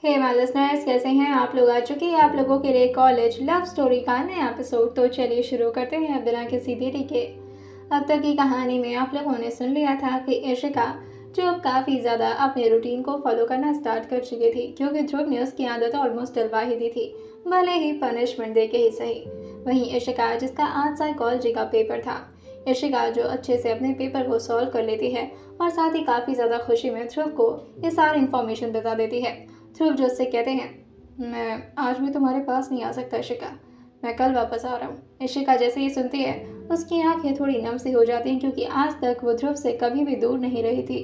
Hey my listeners, कैसे हैं आप लोग? आ चुकी है आप लोगों के लिए कॉलेज लव स्टोरी का नया एपिसोड। तो चलिए शुरू करते हैं बिना किसी देरी के। अब तक की कहानी में आप लोगों ने सुन लिया था कि इशिका जो अब काफ़ी ज़्यादा अपने रूटीन को फॉलो करना स्टार्ट कर चुकी थी, क्योंकि ध्रुव ने उसकी आदत ऑलमोस्ट डलवा ही दी थी, भले ही पनिशमेंट दे के ही सही। वहीं इशिका, जिसका आज साइकोलॉजी का पेपर था, इशिका जो अच्छे से अपने पेपर को सॉल्व कर लेती है और साथ ही काफ़ी ज़्यादा खुशी में ध्रुव को ये सारी इन्फॉर्मेशन बता देती है। ध्रुव जो उससे कहते हैं, मैं आज भी तुम्हारे पास नहीं आ सकता इशिका, मैं कल वापस आ रहा हूँ। इशिका जैसे ही सुनती है, उसकी आंखें थोड़ी नम सी हो जाती हैं, क्योंकि आज तक वो ध्रुव से कभी भी दूर नहीं रही थी।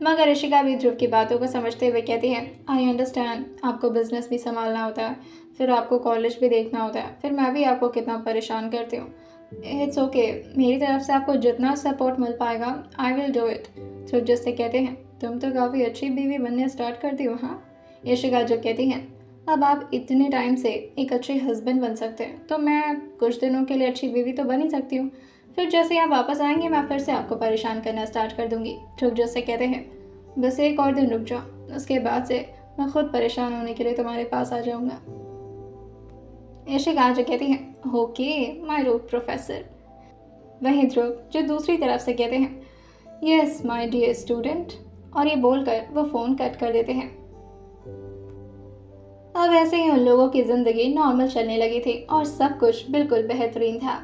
मगर इशिका भी ध्रुव की बातों को समझते हुए कहती है, आई अंडरस्टैंड, आपको बिजनेस भी संभालना होता है, फिर आपको कॉलेज भी देखना होता है, फिर मैं भी आपको कितना परेशान करती हूँ। इट्स ओके, मेरी तरफ से आपको जितना सपोर्ट मिल पाएगा आई विल डू इट। ध्रुव जिससे कहते हैं, तुम तो काफ़ी अच्छी बीवी बनने स्टार्ट करती हो। हाँ, इशिका जो कहती हैं, अब आप इतने टाइम से एक अच्छे हस्बैंड बन सकते हैं, तो मैं कुछ दिनों के लिए अच्छी बीवी तो बन ही सकती हूँ। फिर जैसे आप वापस आएंगे, मैं फिर से आपको परेशान करना स्टार्ट कर दूंगी। ध्रुव जिससे कहते हैं, बस एक और दिन रुक जाओ, उसके बाद से मैं खुद परेशान होने के लिए तुम्हारे पास आ जाऊंगा। इशिका जो कहती हैं, ओके माय रूट प्रोफेसर। वहीं ध्रुव जो दूसरी तरफ से कहते हैं, यस माय डियर स्टूडेंट, और ये बोलकर वो फ़ोन कट कर देते हैं। अब ऐसे ही उन लोगों की ज़िंदगी नॉर्मल चलने लगी थी और सब कुछ बिल्कुल बेहतरीन था।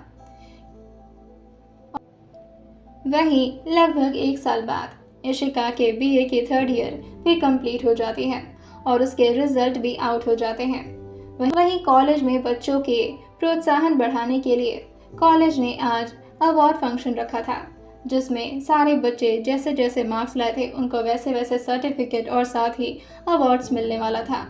वहीं लगभग एक साल बाद इशिका के बीए की थर्ड ईयर भी कंप्लीट हो जाती है और उसके रिजल्ट भी आउट हो जाते हैं। वहीं कॉलेज में बच्चों के प्रोत्साहन बढ़ाने के लिए कॉलेज ने आज अवार्ड फंक्शन रखा था, जिसमें सारे बच्चे जैसे जैसे मार्क्स लाए थे उनको वैसे वैसे सर्टिफिकेट और साथ ही अवार्ड्स मिलने वाला था।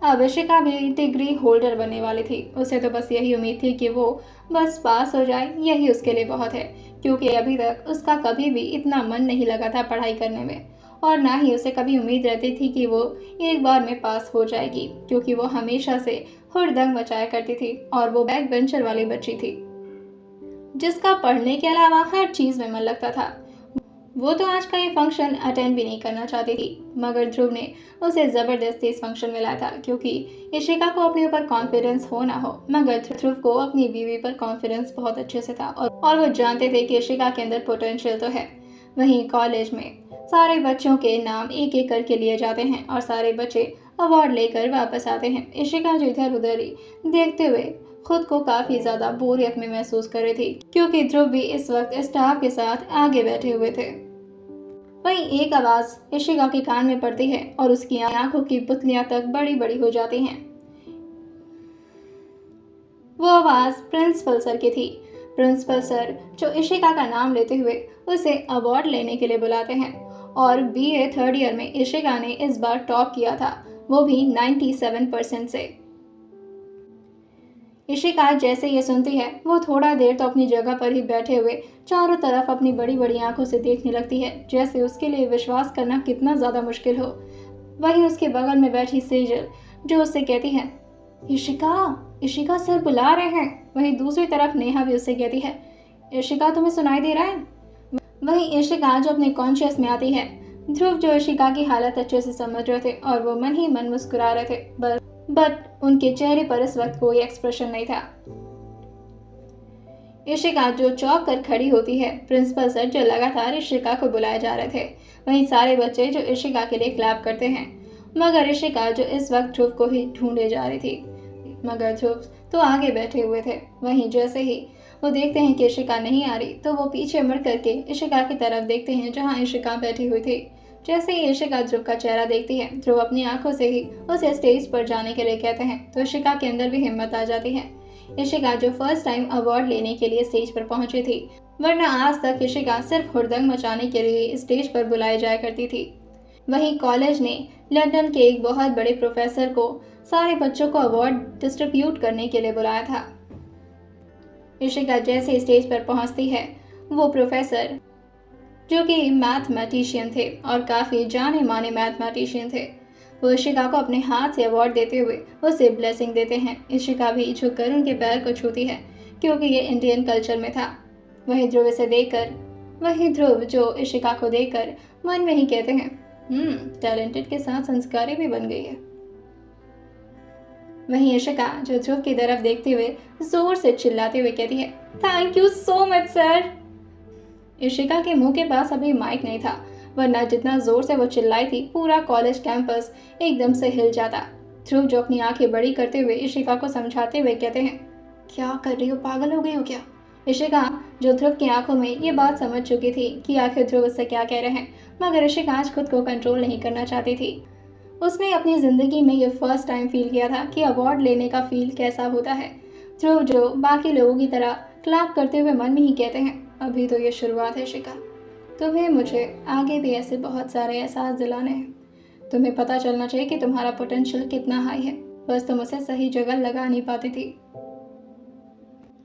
अब इशिका भी डिग्री होल्डर बनने वाली थी। उसे तो बस यही उम्मीद थी कि वो बस पास हो जाए, यही उसके लिए बहुत है, क्योंकि अभी तक उसका कभी भी इतना मन नहीं लगा था पढ़ाई करने में, और ना ही उसे कभी उम्मीद रहती थी कि वो एक बार में पास हो जाएगी, क्योंकि वो हमेशा से हुड़दंग मचाया करती थी और वो बैक बेंचर वाली बच्ची थी, जिसका पढ़ने के अलावा हर चीज़ में मन लगता था। वो तो आज का ये फंक्शन अटेंड भी नहीं करना चाहती थी, मगर ध्रुव ने उसे ज़बरदस्ती इस फंक्शन में लाया था, क्योंकि इशिका को अपने ऊपर कॉन्फिडेंस हो ना हो, मगर ध्रुव को अपनी बीवी पर कॉन्फिडेंस बहुत अच्छे से था और वो जानते थे कि इशिका के अंदर पोटेंशियल तो है। वहीं कॉलेज में सारे बच्चों के नाम एक एक करके लिए जाते हैं और सारे बच्चे अवार्ड लेकर वापस आते हैं। इशिका जो इधर उधर ही देखते हुए खुद को काफ़ी ज़्यादा बोरियत में महसूस कर रही थी, क्योंकि ध्रुव भी इस वक्त स्टाफ के साथ आगे बैठे हुए थे। वहीं एक आवाज इशिका के कान में पड़ती है और उसकी आंखों की पुतलियां तक बड़ी बड़ी हो जाती हैं। वो आवाज प्रिंसिपल सर की थी। प्रिंसिपल सर जो इशिका का नाम लेते हुए उसे अवार्ड लेने के लिए बुलाते हैं, और बीए थर्ड ईयर में इशिका ने इस बार टॉप किया था, वो भी 97% से। इशिका जैसे ये सुनती है, वो थोड़ा देर तो अपनी जगह पर ही बैठे हुए चारों तरफ अपनी बड़ी बड़ी आंखों से देखने लगती है, जैसे उसके लिए विश्वास करना कितना ज़्यादा मुश्किल हो। वहीं उसके बगल में बैठी सेजल जो उससे कहती है, इशिका, इशिका सर बुला रहे हैं। वहीं दूसरी तरफ नेहा भी उससे कहती है, इशिका तुम्हें सुनाई दे रहा है? वहीं इशिका जो अपने कॉन्शियस में आती है। ध्रुव जो इशिका की हालत अच्छे से समझ रहे थे और वो मन ही मन मुस्कुरा रहे थे, बट उनके चेहरे पर इस वक्त कोई एक्सप्रेशन नहीं था। इशिका जो चौंक कर खड़ी होती है। प्रिंसिपल सर जो लगातार इशिका को बुलाए जा रहे थे, वहीं सारे बच्चे जो इशिका के लिए क्लैप करते हैं, मगर इशिका जो इस वक्त ध्रुव को ही ढूंढे जा रही थी, मगर ध्रुव तो आगे बैठे हुए थे। वहीं जैसे ही वो देखते हैं कि इशिका नहीं आ रही, तो वो पीछे मुड़ करके इशिका की तरफ देखते हैं जहाँ इशिका बैठी हुई थी। जैसे ही इशिका ध्रुव का चेहरा देखती है, ध्रुव अपनी आंखों से ही उसे स्टेज पर जाने के लिए कहते हैं, तो इशिका के अंदर भी हिम्मत आ जाती है। इशिका जो फर्स्ट टाइम अवार्ड लेने के लिए स्टेज पर पहुंची थी, वरना आज तक इशिका सिर्फ हुड़दंग मचाने के लिए स्टेज पर बुलाई जाया करती थी। वहीं कॉलेज ने लंदन के एक बहुत बड़े प्रोफेसर को सारे बच्चों को अवार्ड डिस्ट्रीब्यूट करने के लिए बुलाया था। इशिका जैसे स्टेज पर पहुंचती है, वो प्रोफेसर जो कि मैथमेटिशियन थे और काफ़ी जाने माने मैथमेटिशियन थे, वो इशिका को अपने हाथ से अवार्ड देते हुए उसे ब्लेसिंग देते हैं। इशिका भी झुककर उनके पैर को छूती है, क्योंकि ये इंडियन कल्चर में था। वहीं ध्रुव इसे देखकर वहीं ध्रुव जो इशिका को देखकर मन में ही कहते हैं, टैलेंटेड के साथ संस्कारी भी बन गई है। वहीं इशिका जो ध्रुव की तरफ देखते हुए जोर से चिल्लाते हुए कहती है, thank you so much sir. Ishika के मुंह के पास अभी माइक नहीं था, वरना जितना जोर से वो चिल्लाई थी पूरा कॉलेज कैंपस एकदम से हिल जाता। ध्रुव जो अपनी आंखें बड़ी करते हुए इशिका को समझाते हुए कहते हैं, क्या कर रही हो, पागल हो गई हो क्या? इशिका जो ध्रुव की आंखों में ये बात समझ चुकी थी कि आखिर ध्रुव उससे क्या कह रहे हैं, मगर इशिका आज खुद को कंट्रोल नहीं करना चाहती थी। उसने अपनी ज़िंदगी में ये फर्स्ट टाइम फील किया था कि अवार्ड लेने का फील कैसा होता है। ध्रुव जो बाकी लोगों की तरह क्लैप करते हुए मन में ही कहते हैं, अभी तो ये शुरुआत है इशिका, तुम्हें मुझे आगे भी ऐसे बहुत सारे एहसास दिलाने हैं। तुम्हें पता चलना चाहिए कि तुम्हारा पोटेंशियल कितना हाई है, बस तुम उसे सही जगह लगा नहीं पाती थी।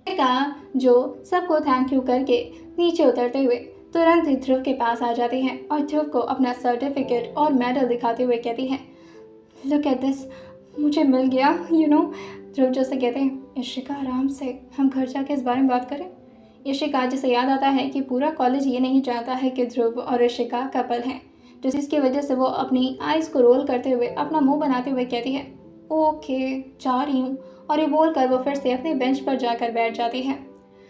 इशिका जो सबको थैंक यू करके नीचे उतरते हुए तुरंत ही ध्रुव के पास आ जाती हैं और ध्रुव को अपना सर्टिफिकेट और मेडल दिखाते हुए कहती हैं, लुक एट दिस, मुझे मिल गया, यू नो। ध्रुव जो से कहते हैं, इशिका आराम से, हम घर जाके इस बारे में बात करें। इशिका जिसे याद आता है कि पूरा कॉलेज ये नहीं जानता है कि ध्रुव और इशिका कपल हैं, जिसकी वजह से वो अपनी आइज़ को रोल करते हुए अपना मुंह बनाते हुए कहती है, ओके जा रही हूँ, और ये बोलकर वो फिर से अपने बेंच पर जाकर बैठ जाती है।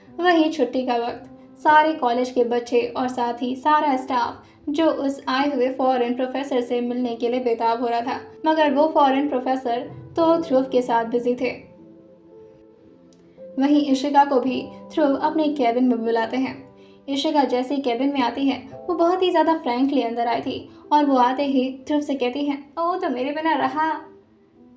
वहीं छुट्टी का वक्त, सारे कॉलेज के बच्चे और साथ ही सारा स्टाफ जो उस आए हुए फॉरेन प्रोफेसर से मिलने के लिए बेताब हो रहा था, मगर वो फॉरेन प्रोफेसर तो ध्रुव के साथ बिजी थे। वहीं इशिका को भी ध्रुव अपने कैबिन में बुलाते हैं। इशिका जैसे ही कैबिन में आती है वो बहुत ही ज़्यादा फ्रैंकली अंदर आई थी और वो आते ही ध्रुव से कहती है, ओ तो मेरे बिना रहा।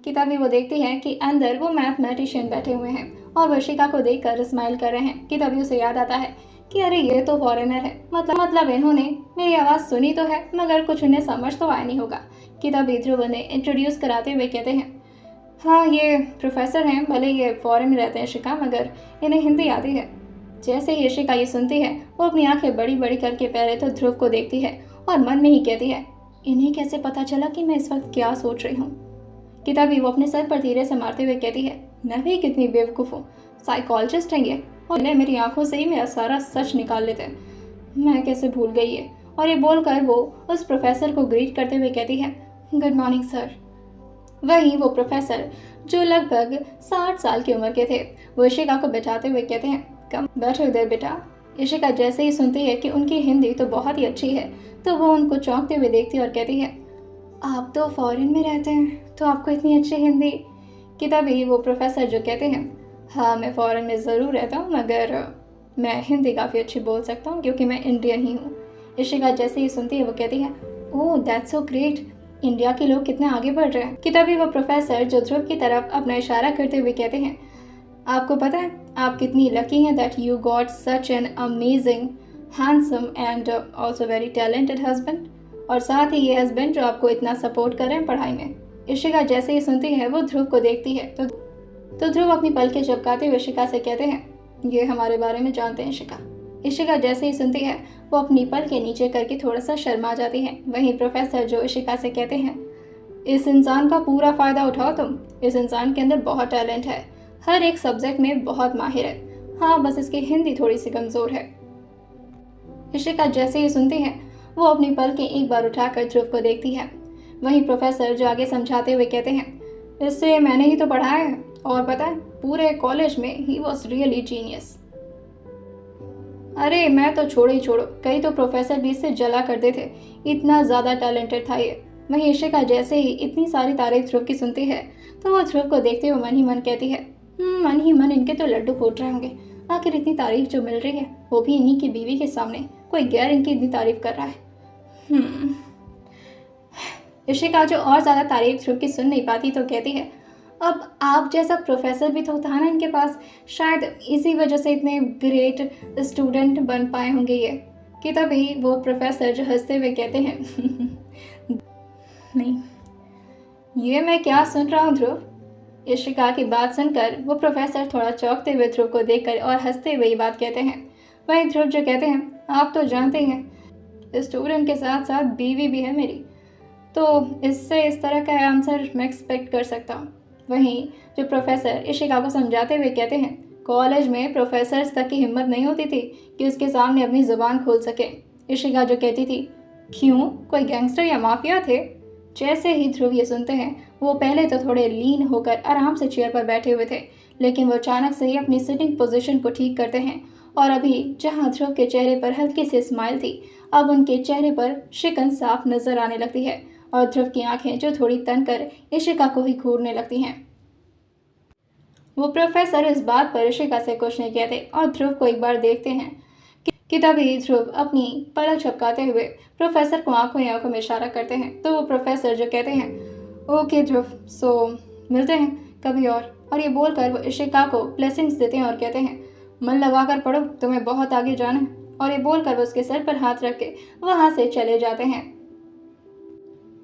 कि तभी वो देखती है कि अंदर वो मैथमेटिशियन बैठे हुए हैं और वो इशिका को देखकर स्माइल कर रहे हैं। कि तभी उसे याद आता है कि अरे ये तो फॉरेनर है, मतलब इन्होंने मेरी आवाज़ सुनी तो है मगर कुछ उन्हें समझ तो आया नहीं होगा। कि तभी ध्रुव उन्हें इंट्रोड्यूस कराते हुए कहते हैं, हाँ ये प्रोफेसर हैं, भले ये फॉरेन में रहते हैं इशिका, मगर इन्हें हिंदी आती है। जैसे ही इशिका ये सुनती है वो अपनी आंखें बड़ी बड़ी करके पहले तो ध्रुव को देखती है और मन में ही कहती है, इन्हें कैसे पता चला कि मैं इस वक्त क्या सोच रही हूँ। कि तभी वो अपने सर पर धीरे से मारते हुए कहती है, मैं भी कितनी बेवकूफ़ हूँ, साइकोलॉजिस्ट हैं ये, और इन्हें मेरी आंखों से ही मेरा सारा सच निकाल लेते हैं, मैं कैसे भूल गई ये। और ये बोलकर वो उस प्रोफेसर को ग्रीट करते हुए कहती है, गुड मॉर्निंग सर। वहीं वो प्रोफेसर जो लगभग 60 साल की उम्र के थे वो इशिका को बैठाते हुए कहते हैं, कम बैठो इधर बेटा। इशिका जैसे ही सुनती है कि उनकी हिंदी तो बहुत ही अच्छी है तो वो उनको चौंकते हुए देखती है और कहती है, आप तो फॉरेन में रहते हैं तो आपको इतनी अच्छी हिंदी। कि तभी वो प्रोफेसर जो कहते हैं, हाँ मैं फ़ॉरेन में ज़रूर रहता हूँ मगर मैं हिंदी काफ़ी अच्छी बोल सकता हूँ क्योंकि मैं इंडियन ही हूँ। इशिका जैसे ही सुनती है वो कहती है, oh that's so great, India के लोग कितने आगे बढ़ रहे हैं। कि तभी वो प्रोफेसर जो ध्रुव की तरफ अपना इशारा करते हुए कहते हैं, आपको पता है आप कितनी लकी हैं that you got such an amazing handsome and also very talented husband, और साथ ही ये हस्बैंड जो आपको इतना सपोर्ट कर रहे हैं पढ़ाई में। इशिका जैसे ही सुनती है वो ध्रुव को देखती है तो ध्रुव अपनी पलकें झपकाते हुए इशिका से कहते हैं, ये हमारे बारे में जानते हैं इशिका। इशिका जैसे ही सुनती है वो अपनी पलकें नीचे करके थोड़ा सा शर्मा जाती है। वहीं प्रोफेसर जो इशिका से कहते हैं, इस इंसान का पूरा फ़ायदा उठाओ तुम, इस इंसान के अंदर बहुत टैलेंट है, हर एक सब्जेक्ट में बहुत माहिर है, हाँ बस इसकी हिंदी थोड़ी सी कमज़ोर है। इशिका जैसे ही सुनती है वो अपनी पलकें एक बार उठाकर ध्रुव को देखती है। वहीं प्रोफेसर जो आगे समझाते हुए कहते हैं, इससे मैंने ही तो पढ़ाया है और पता है पूरे कॉलेज में ही वॉज रियली जीनियस। अरे मैं तो छोड़ो ही छोड़ो, कई तो प्रोफेसर भी इससे जला करते थे, इतना ज़्यादा टैलेंटेड था ये। वहीं इशिका जैसे ही इतनी सारी तारीफ ध्रुव की सुनती है तो वो ध्रुव को देखते हुए मन ही मन कहती है, मन ही मन इनके तो लड्डू फूट रहे होंगे, आखिर इतनी तारीफ जो मिल रही है वो भी इन्हीं की बीवी के सामने, कोई गैर इनकी इतनी तारीफ कर रहा है। इशिका जो और ज़्यादा तारीफ ध्रुव की सुन नहीं पाती तो कहती है, अब आप जैसा प्रोफेसर भी तो था ना इनके पास, शायद इसी वजह से इतने ग्रेट स्टूडेंट बन पाए होंगे ये। कि तभी वो प्रोफेसर जो हंसते हुए कहते हैं, नहीं ये मैं क्या सुन रहा हूँ ध्रुव। इशिका की बात सुनकर वो प्रोफेसर थोड़ा चौंकते हुए ध्रुव को देखकर और हंसते हुए ये बात कहते हैं। वहीं ध्रुव जो कहते हैं, आप तो जानते हैं स्टूडेंट के साथ साथ बीवी भी है मेरी, तो इससे इस तरह का आंसर मैं एक्सपेक्ट कर सकता हूँ। वहीं जो प्रोफेसर इशिका को समझाते हुए कहते हैं, कॉलेज में प्रोफेसर्स तक की हिम्मत नहीं होती थी कि उसके सामने अपनी जुबान खोल सके। इशिका जो कहती थी, क्यों, कोई गैंगस्टर या माफिया थे? जैसे ही ध्रुव ये सुनते हैं, वो पहले तो थोड़े लीन होकर आराम से चेयर पर बैठे हुए थे, लेकिन वो अचानक से ही अपनी सिटिंग पोजीशन को ठीक करते हैं और अभी जहां ध्रुव के चेहरे पर हल्की सी स्माइल थी, अब उनके चेहरे पर शिकन साफ नजर आने लगती है और ध्रुव की आंखें जो थोड़ी तनकर इशिका को ही घूरने लगती हैं। वो प्रोफेसर इस बात पर इशिका से कुछ नहीं कहते और ध्रुव को एक बार देखते हैं कि तभी ध्रुव अपनी पलक झपकाते हुए प्रोफेसर को आंखों ही आंखों में इशारा करते हैं। तो वो प्रोफेसर जो कहते हैं, ओके ध्रुव, सो मिलते हैं कभी और ये बोलकर वो इशिका को ब्लेसिंग्स देते हैं और कहते हैं, मन लगाकर पढ़ो, तुम्हें बहुत आगे जाना है। और ये बोलकर वो उसके सर पर हाथ रख के वहां से चले जाते हैं।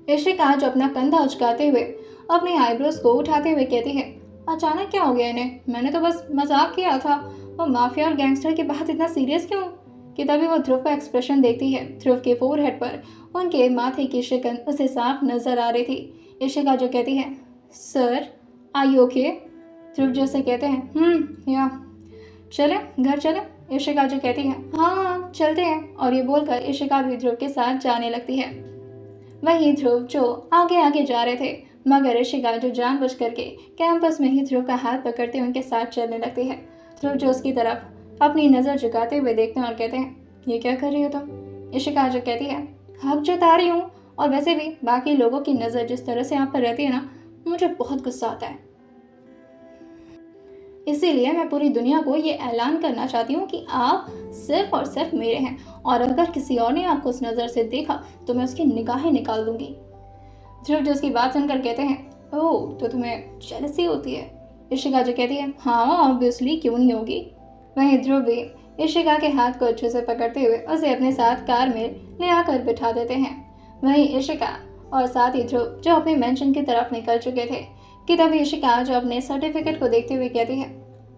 इशिका जो अपना कंधा उचकाते हुए अपनी आईब्रोज को उठाते हुए कहती है, अचानक क्या हो गया इन्हें? मैंने तो बस मजाक किया था। वो माफिया और गैंगस्टर की बात इतना सीरियस क्यों? कि तभी वो ध्रुव का एक्सप्रेशन देखती है। ध्रुव के फोरहेड पर उनके माथे की शिकन उसे साफ नजर आ रही थी। इशिका जो कहती है, सर आर यू ओके? ध्रुव जो से कहते हैं, या चले घर चले? इशिका जो कहती है, हाँ चलते हैं। और ये बोलकर इशिका भी ध्रुव के साथ जाने लगती है। वहीं ध्रुव जो आगे आगे जा रहे थे, मगर इशिका जो जानबूझ करके कैंपस में ही ध्रुव का हाथ पकड़ते उनके साथ चलने लगती है। ध्रुव जो उसकी तरफ अपनी नज़र झुकाते हुए देखते हैं और कहते हैं, ये क्या कर रही हो तुम? इशिका जो कहती है, हक जता रही हूँ, और वैसे भी बाकी लोगों की नज़र जिस तरह से आप पर रहती है ना, मुझे बहुत गुस्सा आता है। इसीलिए मैं पूरी दुनिया को ये ऐलान करना चाहती हूँ कि आप सिर्फ और सिर्फ मेरे हैं, और अगर किसी और ने आपको उस नज़र से देखा तो मैं उसकी निगाहें निकाल दूंगी। ध्रुव जो उसकी बात सुनकर कहते हैं, ओह तो तुम्हें जेलसी होती है? इशिका जो कहती है, हाँ ऑब्वियसली, क्यों नहीं होगी। वहीं ध्रुव भी इशिका के हाथ को अच्छे से पकड़ते हुए उसे अपने साथ कार में ले आकर बिठा देते हैं। वहीं इशिका और साथ ही ध्रुव जो अपने मेंशन की तरफ निकल चुके थे कि तभी इशिका जो अपने सर्टिफिकेट को देखते हुए कहती है,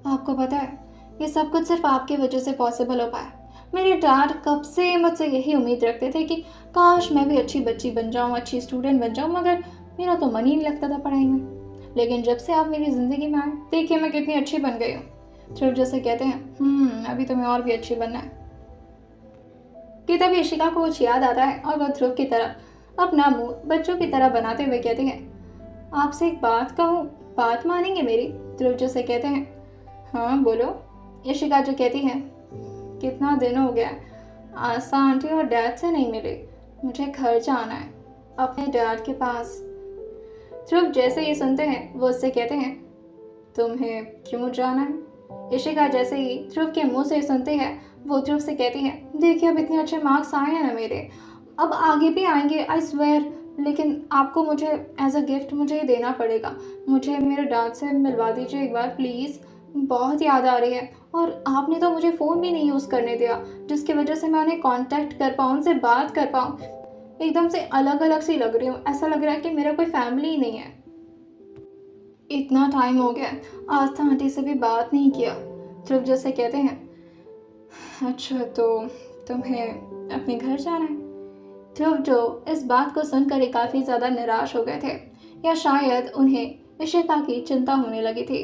आपको पता है ये सब कुछ सिर्फ आपकी वजह से पॉसिबल हो पाया। मेरे डैड कब से मुझसे यही उम्मीद रखते थे कि काश मैं भी अच्छी बच्ची बन जाऊँ, अच्छी स्टूडेंट बन जाऊँ, मगर मेरा तो मन ही नहीं लगता था पढ़ाई में। लेकिन जब से आप मेरी ज़िंदगी में आए, देखिए मैं कितनी अच्छी बन गई हूँ। ध्रुव जैसे कहते हैं, अभी तुम्हें और भी अच्छी बनना है। कि तभी इशिका को कुछ याद आता है और वह ध्रुव की तरफ अपना मुंह बच्चों की तरह बनाते हुए कहती है, आपसे एक बात कहूँ, बात मानेंगे मेरी? ध्रुव जैसे कहते हैं, हाँ बोलो। इशिका जो कहती है, कितना दिन हो गया आशा आंटी और डैड से नहीं मिले, मुझे घर जाना है अपने डैड के पास। ध्रुव जैसे ये सुनते हैं वो उससे कहते हैं, तुम्हें क्यों जाना है? इशिका जैसे ही ध्रुव के मुंह से सुनते हैं वो ध्रुव से कहती है, देखिए अब इतने अच्छे मार्क्स आए हैं ना मेरे, अब आगे भी आएंगे आई स्वेयर, लेकिन आपको मुझे एज अ गिफ्ट मुझे ये देना पड़ेगा। मुझे मेरे डैड से मिलवा दीजिए एक बार प्लीज़, बहुत याद आ रही है। और आपने तो मुझे फ़ोन भी नहीं यूज़ करने दिया, जिसकी वजह से मैं उन्हें कांटेक्ट कर पाऊँ, उनसे बात कर पाऊँ। एकदम से अलग अलग सी लग रही हूँ, ऐसा लग रहा है कि मेरा कोई फैमिली ही नहीं है। इतना टाइम हो गया, आस्था आंटी से भी बात नहीं किया। ध्रुव जैसे कहते हैं, अच्छा तो तुम्हें अपने घर जाना है? ध्रुव जो इस बात को सुनकर ही काफ़ी ज़्यादा निराश हो गए थे, या शायद उन्हें इशिका की चिंता होने लगी थी।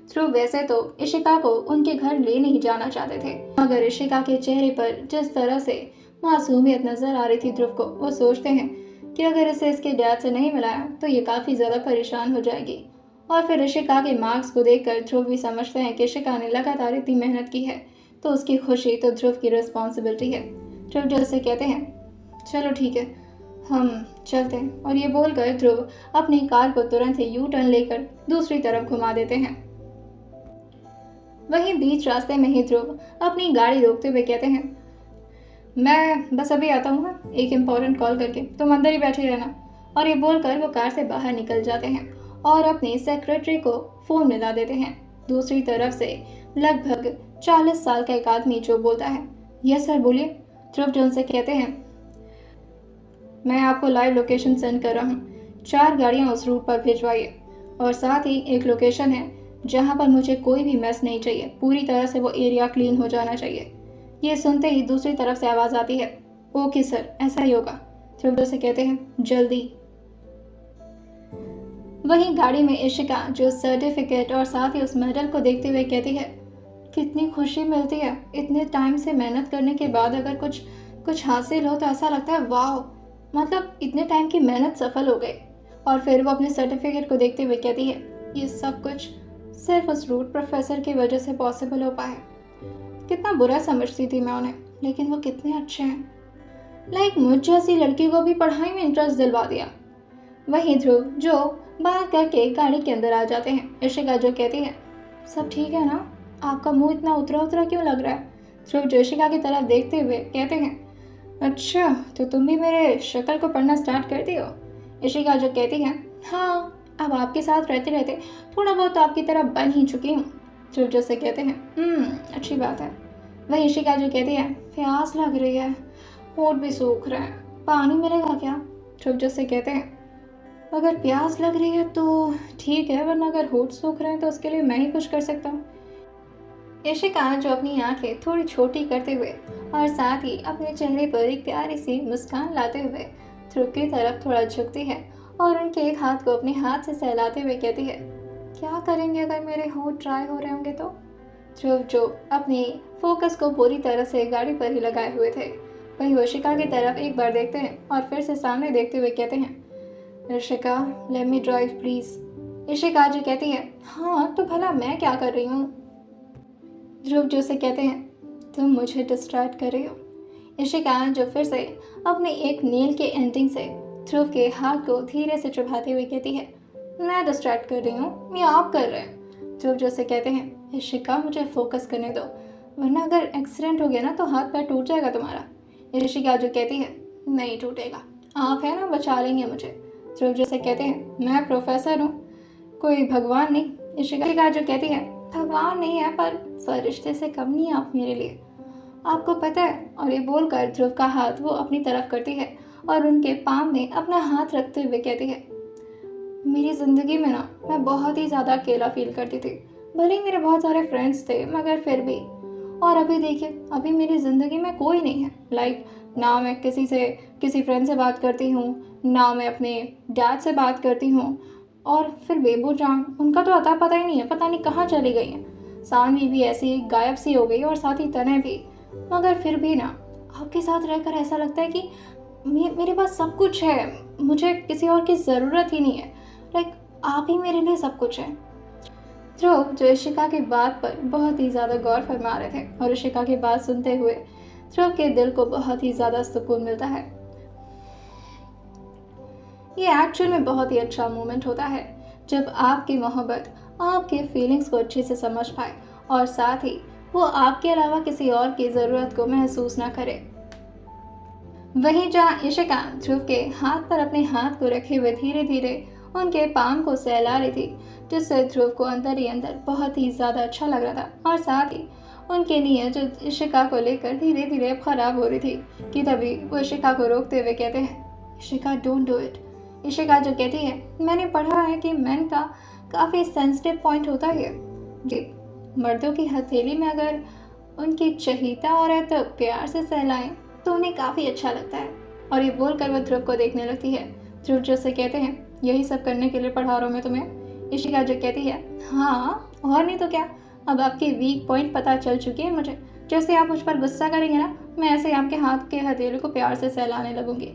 ध्रुव वैसे तो इशिका को उनके घर ले नहीं जाना चाहते थे, मगर इशिका के चेहरे पर जिस तरह से मासूमियत नजर आ रही थी ध्रुव को, वो सोचते हैं कि अगर इसे इसके डैड से नहीं मिलाया तो ये काफ़ी ज़्यादा परेशान हो जाएगी। और फिर इशिका के मार्क्स को देखकर ध्रुव भी समझते हैं कि इशिका ने लगातार इतनी मेहनत की है, तो उसकी खुशी तो ध्रुव की रिस्पॉन्सिबिलिटी है। ध्रुव जैसे कहते हैं, चलो ठीक है हम चलते हैं। और ये बोलकर ध्रुव अपनी कार को तुरंत ही यू टर्न लेकर दूसरी तरफ घुमा देते हैं। वहीं बीच रास्ते में ही ध्रुव अपनी गाड़ी रोकते हुए कहते हैं, मैं बस अभी आता हूँ, एक इम्पोर्टेंट कॉल करके, तुम अंदर ही बैठे रहना। और ये बोलकर वो कार से बाहर निकल जाते हैं और अपने सेक्रेटरी को फ़ोन मिला देते हैं। दूसरी तरफ से लगभग 40 साल का एक आदमी जो बोलता है, यस सर बोलिए। ध्रुव जो उनसे कहते हैं, मैं आपको लाइव लोकेशन सेंड कर रहा हूँ, 4 गाड़ियाँ उस रूट पर भिजवाइए, और साथ ही एक लोकेशन है जहाँ पर मुझे कोई भी मैस नहीं चाहिए, पूरी तरह से वो एरिया क्लीन हो जाना चाहिए। ये सुनते ही दूसरी तरफ से आवाज़ आती है, ओके सर ऐसा ही होगा। ध्रुव से कहते हैं, जल्दी। वहीं गाड़ी में इशिका जो सर्टिफिकेट और साथ ही उस मेडल को देखते हुए कहती है, कितनी खुशी मिलती है। इतने टाइम से मेहनत करने के बाद अगर कुछ कुछ हासिल हो तो ऐसा लगता है वाह, मतलब इतने टाइम की मेहनत सफल हो गई। और फिर वो अपने सर्टिफिकेट को देखते हुए कहती है ये सब कुछ सिर्फ उस रूट प्रोफेसर की वजह से पॉसिबल हो पाया। कितना बुरा समझती थी मैं उन्हें, लेकिन वो कितने अच्छे हैं। लाइक मुझ जैसी लड़की को भी पढ़ाई में इंटरेस्ट दिलवा दिया। वहीं ध्रुव जो बात करके गाड़ी के अंदर आ जाते हैं। इशिका जो कहती है सब ठीक है ना, आपका मुंह इतना उतरा उतरा क्यों लग रहा है। ध्रुव जो इशिका की तरफ देखते हुए कहते हैं अच्छा, तो तुम भी मेरे शक्ल को पढ़ना स्टार्ट कर दी हो। इशिका जो कहती है हाँ, अब आपके साथ रहते रहते थोड़ा बहुत आपकी तरह बन ही चुकी हूँ। ध्रुव जो से कहते हैं अच्छी बात है। वही इशिका जो कहती है प्यास लग रही है, होठ भी सूख रहे हैं, पानी मिलेगा क्या। ध्रुव जो से कहते हैं अगर प्यास लग रही है तो ठीक है, वरना अगर होठ सूख रहे हैं तो उसके लिए मैं ही कुछ कर सकता हूँ। इशिका जो अपनी आंखें थोड़ी छोटी करते हुए और साथ ही अपने चेहरे पर एक प्यारी सी मुस्कान लाते हुए ध्रुव की तरफ थोड़ा झुकती है और उनके एक हाथ को अपने हाथ से सहलाते हुए कहती है क्या करेंगे अगर मेरे होठ ड्राई हो रहे होंगे तो। ध्रुव जो अपनी फोकस को पूरी तरह से गाड़ी पर ही लगाए हुए थे, वही इशिका की तरफ एक बार देखते हैं और फिर से सामने देखते हुए कहते हैं Ishika let me drive please. Ishika जो कहती है हाँ तो भला मैं क्या कर रही हूँ। ध्रुव जो से कहते हैं तुम मुझे डिस्ट्रैक्ट कर रही हो। इशिका जो फिर से अपने एक नेल के एंडिंग से ध्रुव के हाथ को धीरे से चुभाते हुए कहती है मैं डिस्ट्रैक्ट कर रही हूँ या आप कर रहे हैं। ध्रुव जो से कहते हैं इशिका मुझे फोकस करने दो, वरना अगर एक्सीडेंट हो गया ना तो हाथ पैर टूट जाएगा तुम्हारा। इशिका जो कहती है नहीं टूटेगा, आप है ना बचा लेंगे मुझे। ध्रुव जो से कहते हैं मैं प्रोफेसर हूँ, कोई भगवान नहीं। इशिका जो कहती है भगवान नहीं है पर फरिश्ते से कम नहीं आप मेरे लिए, आपको पता है। और ये बोलकर ध्रुव का हाथ वो अपनी तरफ करती है और उनके पाम में अपना हाथ रखते हुए कहती है मेरी ज़िंदगी में ना मैं बहुत ही ज़्यादा अकेला फील करती थी, भले ही मेरे बहुत सारे फ्रेंड्स थे मगर फिर भी। और अभी देखिए अभी मेरी ज़िंदगी में कोई नहीं है। लाइक ना मैं किसी फ्रेंड से बात करती हूँ, ना मैं अपने डैड से बात करती हूँ, और फिर बेबू जान उनका तो अता पता ही नहीं है, पता नहीं कहाँ चली गई हैं। सानवी भी ऐसी गायब सी हो गई और साथ ही तने भी। मगर फिर भी ना आपके साथ रहकर ऐसा लगता है कि मेरे पास सब कुछ है, मुझे किसी और की ज़रूरत ही नहीं है। लाइक आप ही मेरे लिए सब कुछ है। ध्रुव जो इशिका की बात पर बहुत ही ज़्यादा गौर फरमा रहे थे और इशिका की बात सुनते हुए ध्रुव के दिल को बहुत ही ज़्यादा सुकून मिलता है। ये एक्चुअल में बहुत ही अच्छा मोमेंट होता है जब आपकी मोहब्बत आपके फीलिंग्स को अच्छे से समझ पाए और साथ ही वो आपके अलावा किसी और की ज़रूरत को महसूस ना करे। वहीं जहाँ इशिका ध्रुव के हाथ पर अपने हाथ को रखे हुए धीरे धीरे उनके पाम को सहला रही थी, जिससे ध्रुव को अंदर ही अंदर बहुत ही ज़्यादा अच्छा लग रहा था। और साथ ही उनकी नीयत जो इशिका को लेकर धीरे धीरे अब ख़राब हो रही थी कि तभी वो इशिका को रोकते हुए कहते हैं Ishika don't do it. Ishika जो कहती है मैंने पढ़ा है कि मैन का काफ़ी सेंसिटिव पॉइंट होता है जी, मर्दों की हथेली में अगर उनकी चहीता औरत प्यार से सहलाएं तो उन्हें काफ़ी अच्छा लगता है। और ये बोलकर वह ध्रुव को देखने लगती है। ध्रुव जो से कहते हैं यही सब करने के लिए पढ़ा रहा हूँ मैं तुम्हें। इशिका जो कहती है हाँ और नहीं तो क्या, अब आपकी वीक पॉइंट पता चल चुकी है मुझे। जैसे आप मुझ पर गुस्सा करेंगे ना, मैं ऐसे आपके हाथ के हथेली को प्यार से सहलाने लगूंगी।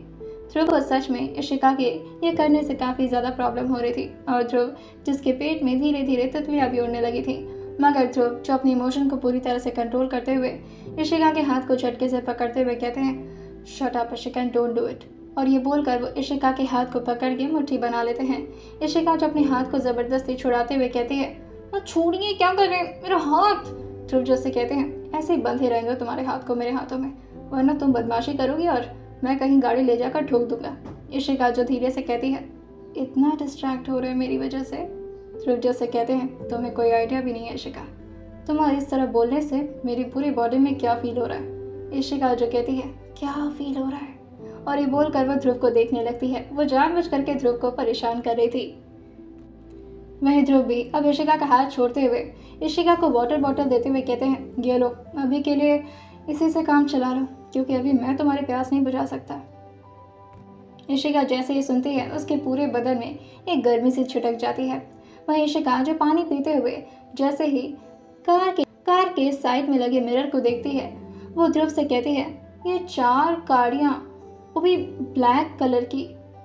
ध्रुव को सच में इशिका के ये करने से काफ़ी ज़्यादा प्रॉब्लम हो रही थी और ध्रुव जिसके पेट में धीरे धीरे तितलियाँ भी उड़ने लगी थी। मगर ध्रुव जो अपनी इमोशन को पूरी तरह से कंट्रोल करते हुए इशिका के हाथ को झटके से पकड़ते हुए कहते हैं shut up Ishika and don't do it. और ये बोलकर वो इशिका के हाथ को पकड़ के मुट्ठी बना लेते हैं। इशिका जो अपने हाथ को ज़बरदस्ती छुड़ाते हुए कहती है छोड़िए, क्या कर रहे हैं मेरा हाथ। ध्रुव जैसे कहते हैं ऐसे ही बंधे रहेंगे तुम्हारे हाथ को मेरे हाथों में, वरना तुम बदमाशी करोगी और मैं कहीं गाड़ी ले जाकर ठोक दूंगा। इशिका जो धीरे से कहती है इतना डिस्ट्रैक्ट हो रहे हैं मेरी वजह से। ध्रुव जैसे कहते हैं तुम्हें कोई आइडिया भी नहीं है इशिका, तुम्हारे इस तरह बोलने से मेरी पूरी बॉडी में क्या फील हो रहा है। इशिका जो कहती है क्या फील हो रहा है, और ये बोलकर वह ध्रुव को देखने लगती है। वो जानबूझ करके ध्रुव को परेशान कर रही थी। वही ध्रुव भी अब इशिका का हाथ छोड़ते हुए इशिका को वाटर बॉटल देते हुए कहते हैं ये लो, अभी के लिए इसी से काम चला लो क्योंकि अभी मैं तुम्हारी प्यास नहीं बुझा सकता। इशिका जैसे ही सुनती है उसके पूरे बदन में एक गर्मी सी छिटक जाती है। वहीं इशिका जो पानी पीते हुए जैसे ही कार कार के साइड में लगे मिरर को देखती है। वो ध्रुव से कहती है, ये 4 गाड़ियाँ, वो भी ब्लैक कलर की,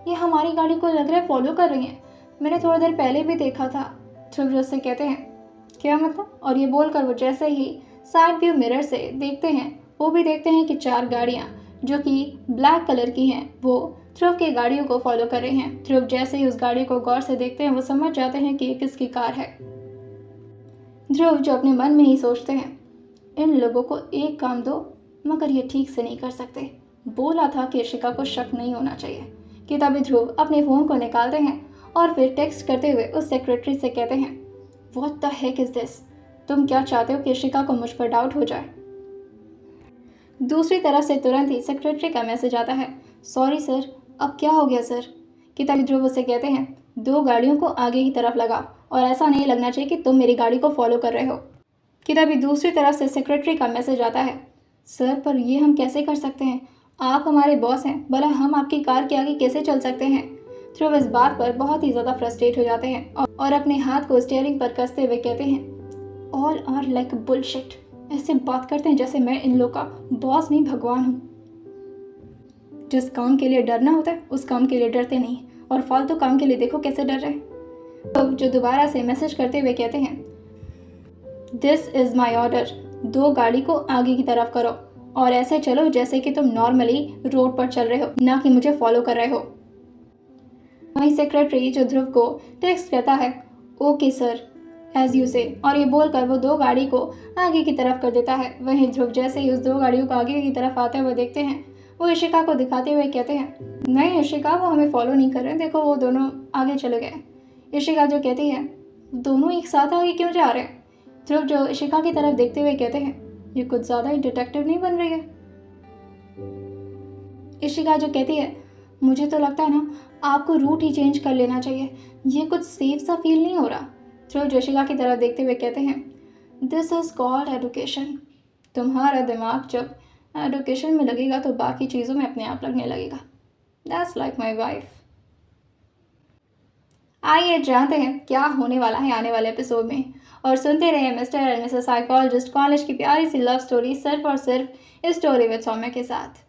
ये हमारी गाड़ी को लग रहा है फॉलो कर रही हैं। मैंने थोड़ी देर पहले भी देखा था। ध्रुव से कहते हैं, क्या मतलब? और ये बोलकर वो जैसे ही साइड व्यू मिरर से देखते हैं, वो भी देखते हैं कि 4 गाड़ियाँ जो कि ब्लैक कलर की हैं वो ध्रुव की गाड़ियों को फॉलो कर रही हैं। ध्रुव जैसे ही उस गाड़ी को गौर से देखते हैं, वो समझ जाते हैं कि ये किसकी कार है। ध्रुव जो अपने मन में ही सोचते हैं, इन लोगों को एक काम दो, मगर ये ठीक से नहीं कर सकते। बोला था कि इशिका को शक नहीं होना चाहिए। कि तभी ध्रुव अपने फ़ोन को निकालते हैं और फिर टेक्स्ट करते हुए उस सेक्रेटरी से कहते हैं, what the heck is this? तुम क्या चाहते हो कि इशिका को मुझ पर डाउट हो जाए? दूसरी तरफ से तुरंत ही सेक्रेटरी का मैसेज आता है, सॉरी सर, अब क्या हो गया सर? कि तभी ध्रुव उससे कहते हैं, 2 गाड़ियों को आगे की तरफ लगाओ और ऐसा नहीं लगना चाहिए कि तुम मेरी गाड़ी को फॉलो कर रहे हो। कि तभी दूसरी तरफ से सेक्रेटरी का मैसेज आता है, सर पर ये हम कैसे कर सकते हैं? आप हमारे बॉस हैं, भला हम आपकी कार के आगे कैसे चल सकते हैं? ध्रुव इस बात पर बहुत ही ज़्यादा फ्रस्ट्रेट हो जाते हैं और अपने हाथ को स्टीयरिंग पर कसते हुए कहते हैं, ऑल आर लाइक बुलशिट। ऐसे बात करते हैं जैसे मैं इन लोग का बॉस नहीं भगवान हूँ। जिस काम के लिए डरना होता है उस काम के लिए डरते नहीं, और फालतू काम के लिए देखो कैसे डर रहे हैं। तो जो दोबारा से मैसेज करते हुए कहते हैं, दिस इज़ माई ऑर्डर, 2 गाड़ी को आगे की तरफ करो और ऐसे चलो जैसे कि तुम नॉर्मली रोड पर चल रहे हो, ना कि मुझे फॉलो कर रहे हो। वहीं सेक्रेटरी जो ध्रुव को टेक्स्ट करता है, ओके सर एज यू से, और ये बोलकर वो 2 गाड़ी को आगे की तरफ कर देता है। वहीं ध्रुव जैसे ही उस 2 गाड़ियों को आगे की तरफ आते हुए देखते हैं, वो इशिका को दिखाते हुए कहते हैं, नहीं इशिका, वो हमें फॉलो नहीं कर रहे, देखो वो दोनों आगे चले गए। इशिका जो कहती है, दोनों एक साथ आगे क्यों जा रहे हैं? ध्रुव जो इशिका की तरफ देखते हुए कहते हैं, ये कुछ ज़्यादा ही डिटेक्टिव नहीं बन रही है? इशिका जो कहती है, मुझे तो लगता है ना आपको रूट ही चेंज कर लेना चाहिए, ये कुछ सेफ सा फील नहीं हो रहा। ध्रुव जो इशिका की तरफ देखते हुए कहते हैं, दिस इज़ कॉल्ड एडुकेशन। तुम्हारा दिमाग जब एडुकेशन में लगेगा तो बाकी चीज़ों में अपने आप लगने लगेगा। That's like my wife. आइए जानते हैं क्या होने वाला है आने वाले एपिसोड में, और सुनते रहे mister and Mrs psychologist college की प्यारी सी लव स्टोरी सिर्फ और सिर्फ इस स्टोरी विद सौम्या के साथ।